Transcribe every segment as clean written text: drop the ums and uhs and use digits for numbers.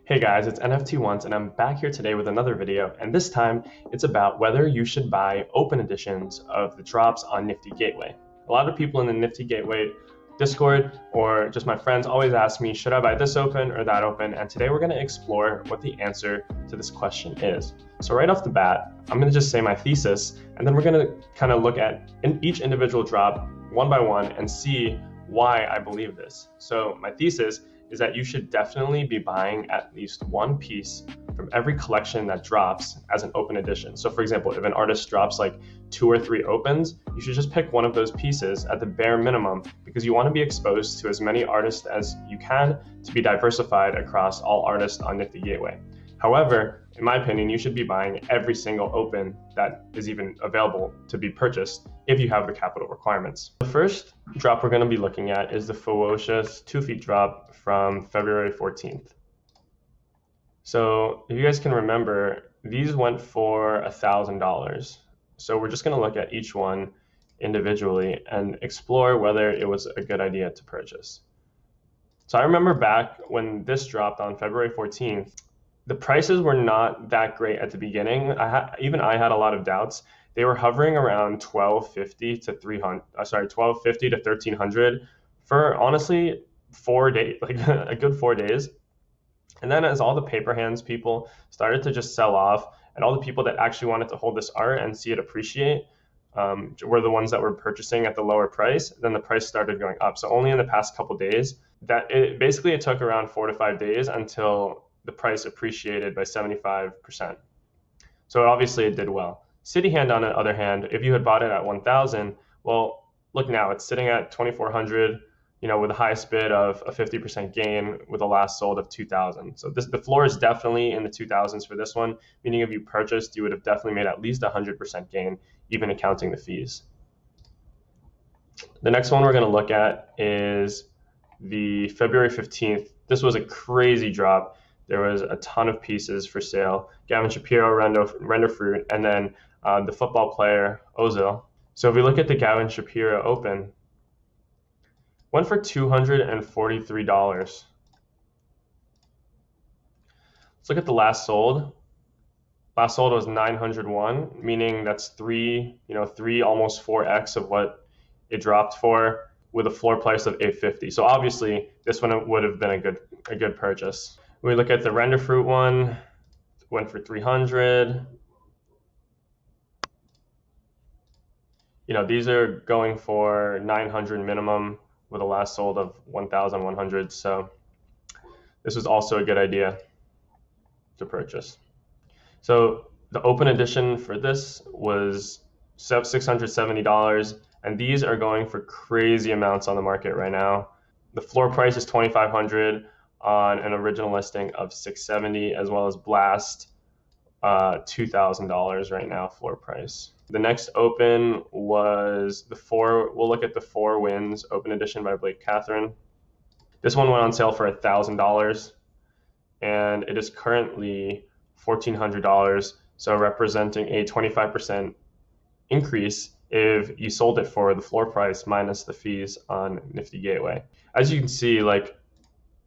Hey guys, it's NFT Once and I'm back here today with another video, and this time it's about whether you should buy open editions of the drops on Nifty Gateway. A lot of people in the Nifty Gateway Discord or just my friends always ask me, should I buy this open or that open? And today we're going to explore what the answer to this question is. So right off the bat, I'm going to just say my thesis, and then we're going to kind of look at each individual drop one by one and see why I believe this. So my thesis is that you should definitely be buying at least one piece from every collection that drops as an open edition. So for example, if an artist drops like 2 or 3 opens, you should just pick one of those pieces at the bare minimum, because you want to be exposed to as many artists as you can to be diversified across all artists on Nifty Gateway. However, in my opinion, you should be buying every single open that is even available to be purchased if you have the capital requirements. The first drop we're going to be looking at is the ferocious 2 feet drop from February 14th. So if you guys can remember, these went for $1,000. So we're just going to look at each one individually and explore whether it was a good idea to purchase. So I remember back when this dropped on February 14th, the prices were not that great at the beginning. Even I had a lot of doubts. They were hovering around $1,250 to $1,300 for honestly 4 days, like a good 4 days. And then as all the paper hands people started to just sell off, and all the people that actually wanted to hold this art and see it appreciate were the ones that were purchasing at the lower price, then the price started going up. So only in the past couple days, it took around 4 to 5 days until the price appreciated by 75%. So obviously it did well. City Hand, on the other hand, if you had bought it at 1,000, well, look now, it's sitting at 2,400, with the highest bid of a 50% gain with a last sold of 2,000. So the floor is definitely in the 2,000s for this one, meaning if you purchased, you would have definitely made at least 100% gain, even accounting the fees. The next one we're going to look at is the February 15th. This was a crazy drop. There was a ton of pieces for sale. Gavin Shapiro, Render Fruit, and then the football player, Ozil. So if we look at the Gavin Shapiro Open, went for $243. Let's look at the last sold. Last sold was 901, meaning that's almost 4x of what it dropped for, with a floor price of 850. So obviously this one would have been a good purchase. We look at the Render Fruit one, went for 300. These are going for 900 minimum with a last sold of 1,100. So this was also a good idea to purchase. So the open edition for this was $670, and these are going for crazy amounts on the market right now. The floor price is $2,500 on an original listing of $670, as well as Blast, $2,000 right now floor price. The next open was we'll look at the 4 Wins open edition by Blake Catherine. This one went on sale for $1,000, and it is currently $1,400, so representing a 25% increase if you sold it for the floor price minus the fees on Nifty Gateway. As you can see,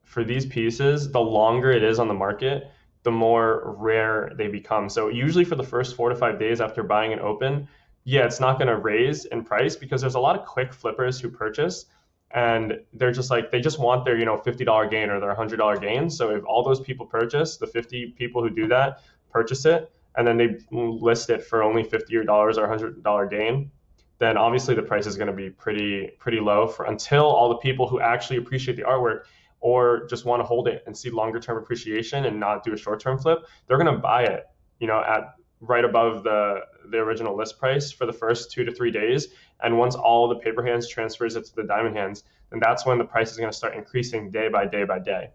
for these pieces, the longer it is on the market, the more rare they become. So usually for the first 4 to 5 days after buying an open, it's not going to raise in price, because there's a lot of quick flippers who purchase, and they're just they just want their $50 gain or their $100 gain. So if all those people purchase, the 50 people who do that purchase it, and then they list it for only $50 or $100 gain, then obviously the price is going to be pretty low until all the people who actually appreciate the artwork or just want to hold it and see longer term appreciation and not do a short term flip, they're going to buy it, at right above the original list price for the first 2 to 3 days. And once all the paper hands transfers it to the diamond hands, then that's when the price is going to start increasing day by day by day.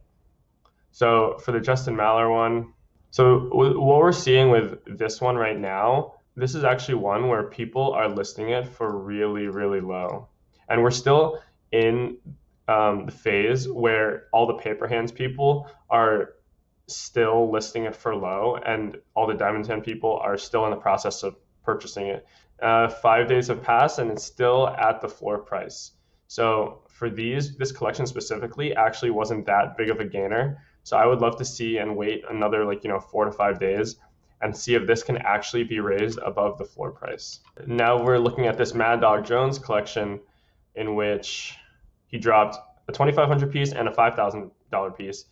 So for the Justin Maller one, so what we're seeing with this one right now, this is actually one where people are listing it for really, really low. And we're still in the phase where all the paper hands people are still listing it for low, and all the diamond hand people are still in the process of purchasing it. 5 days have passed and it's still at the floor price. So for this collection specifically actually wasn't that big of a gainer So I would love to see and wait another 4 to 5 days and see if this can actually be raised above the floor price. Now we're looking at this Mad Dog Jones collection in which he dropped a 2,500 piece and a $5,000 piece.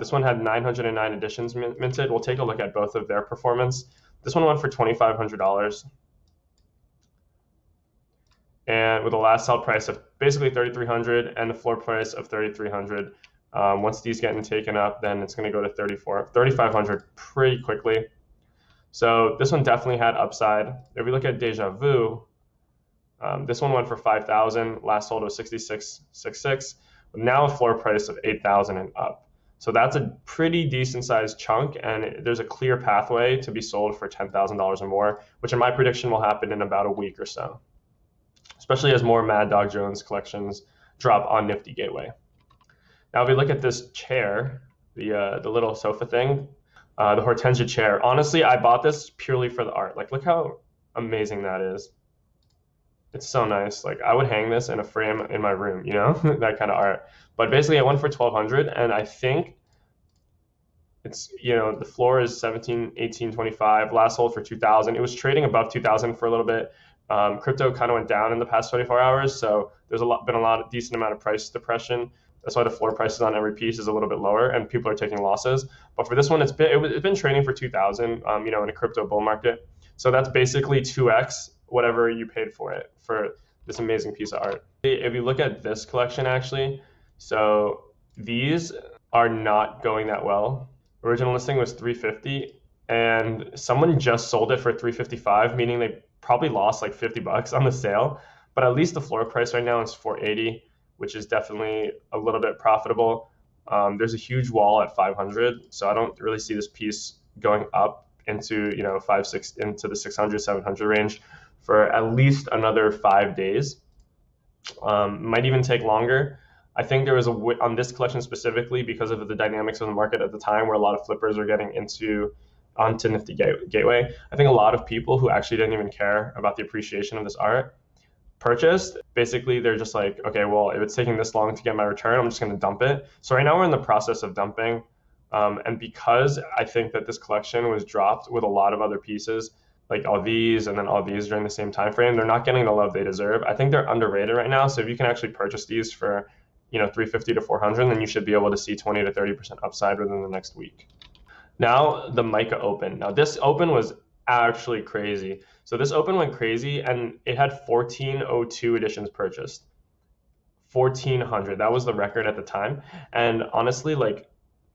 This one had 909 editions minted. We'll take a look at both of their performance. This one went for $2,500 and with a last sell price of basically $3,300 and a floor price of $3,300. Once these get taken up, then it's going to go to $3,500 pretty quickly. So this one definitely had upside. If we look at Deja Vu, this one went for $5,000. Last sold was $66.66. Now a floor price of $8,000 and up. So that's a pretty decent sized chunk, and there's a clear pathway to be sold for $10,000 or more, which in my prediction will happen in about a week or so, especially as more Mad Dog Jones collections drop on Nifty Gateway. Now, if we look at this chair, the little sofa thing, the Hortensia chair, honestly, I bought this purely for the art. Like, look how amazing that is. It's so nice. Like, I would hang this in a frame in my room, that kind of art. But basically, I went for $1,200, and I think it's, the floor is 17, 18, 25. Last sold for $2,000. It was trading above $2,000 for a little bit. Crypto kind of went down in the past 24 hours, so there's been a decent amount of price depression. That's why the floor prices on every piece is a little bit lower, and people are taking losses. But for this one, it's been trading for $2,000, in a crypto bull market. So that's basically 2x whatever you paid for it, for this amazing piece of art. If you look at this collection, actually, so these are not going that well. Original listing was $350, and someone just sold it for $355, meaning they probably lost like $50 on the sale. But at least the floor price right now is $480, which is definitely a little bit profitable. There's a huge wall at 500, so I don't really see this piece going up into into the 600, 700 range for at least another 5 days. Might even take longer. I think there was on this collection specifically, because of the dynamics of the market at the time, where a lot of flippers are getting onto Nifty Gateway. I think a lot of people who actually didn't even care about the appreciation of this art purchased. Basically, they're just like, okay, well, if it's taking this long to get my return, I'm just going to dump it. So right now we're in the process of dumping. And because I think that this collection was dropped with a lot of other pieces, like all these and then all these during the same time frame, they're not getting the love they deserve. I think they're underrated right now. So if you can actually purchase these for $350 to $400, then you should be able to see 20 to 30% upside within the next week. Now the Mica Open. Now this Open was actually crazy. So this Open went crazy, and it had 1402 editions purchased. 1,400. That was the record at the time. And honestly, like,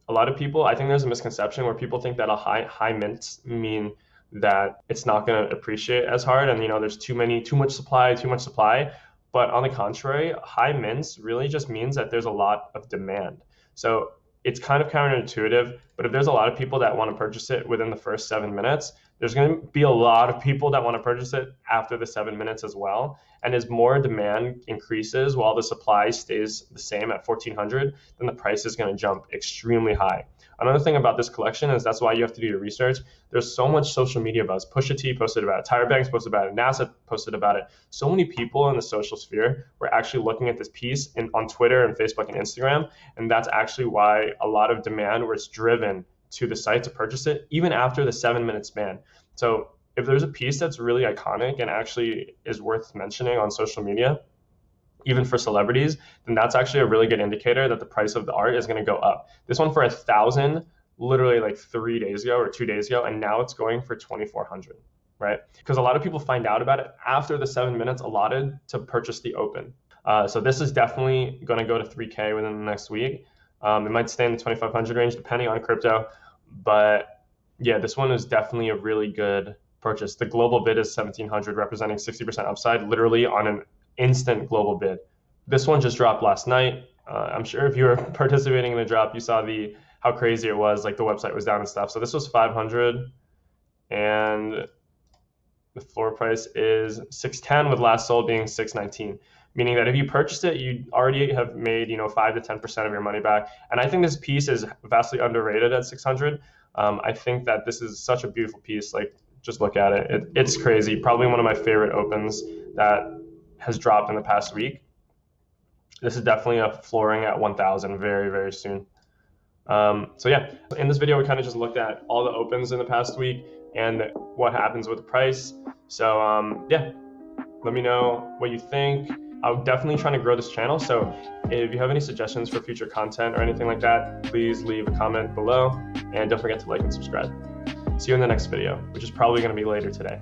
a lot of people, I think there's a misconception where people think that a high mints mean that it's not going to appreciate as hard, and there's too much supply. But on the contrary, high mints really just means that there's a lot of demand. So it's kind of counterintuitive, but if there's a lot of people that want to purchase it within the first 7 minutes, there's going to be a lot of people that want to purchase it after the 7 minutes as well. And as more demand increases while the supply stays the same at 1,400, then the price is going to jump extremely high. Another thing about this collection is that's why you have to do your research. There's so much social media buzz. Pusha T posted about it. Tyra Banks posted about it. NASA posted about it. So many people in the social sphere were actually looking at this piece on Twitter and Facebook and Instagram. And that's actually why a lot of demand was driven to the site to purchase it, even after the 7-minute span. So if there's a piece that's really iconic and actually is worth mentioning on social media, even for celebrities, then that's actually a really good indicator that the price of the art is going to go up. This one for 1,000, literally like 3 days ago or 2 days ago, and now it's going for 2,400, right? Because a lot of people find out about it after the 7 minutes allotted to purchase the Open. So this is definitely going to go to 3K within the next week. It might stay in the 2,500 range depending on crypto, but yeah, this one is definitely a really good purchase. The global bid is 1,700, representing 60% upside, literally on an instant global bid. This one just dropped last night. I'm sure if you were participating in the drop, you saw how crazy it was. Like, the website was down and stuff. So this was 500, and the floor price is 610, with last sold being 619. Meaning that if you purchased it, you already have made 5 to 10% of your money back. And I think this piece is vastly underrated at 600. I think that this is such a beautiful piece. Like, just look at it. It's crazy. Probably one of my favorite opens that has dropped in the past week. This is definitely a flooring at 1,000 very, very soon. So yeah, in this video, we kind of just looked at all the opens in the past week and what happens with the price. So yeah, let me know what you think. I'm definitely trying to grow this channel. So if you have any suggestions for future content or anything like that, please leave a comment below, and don't forget to like and subscribe. See you in the next video, which is probably going to be later today.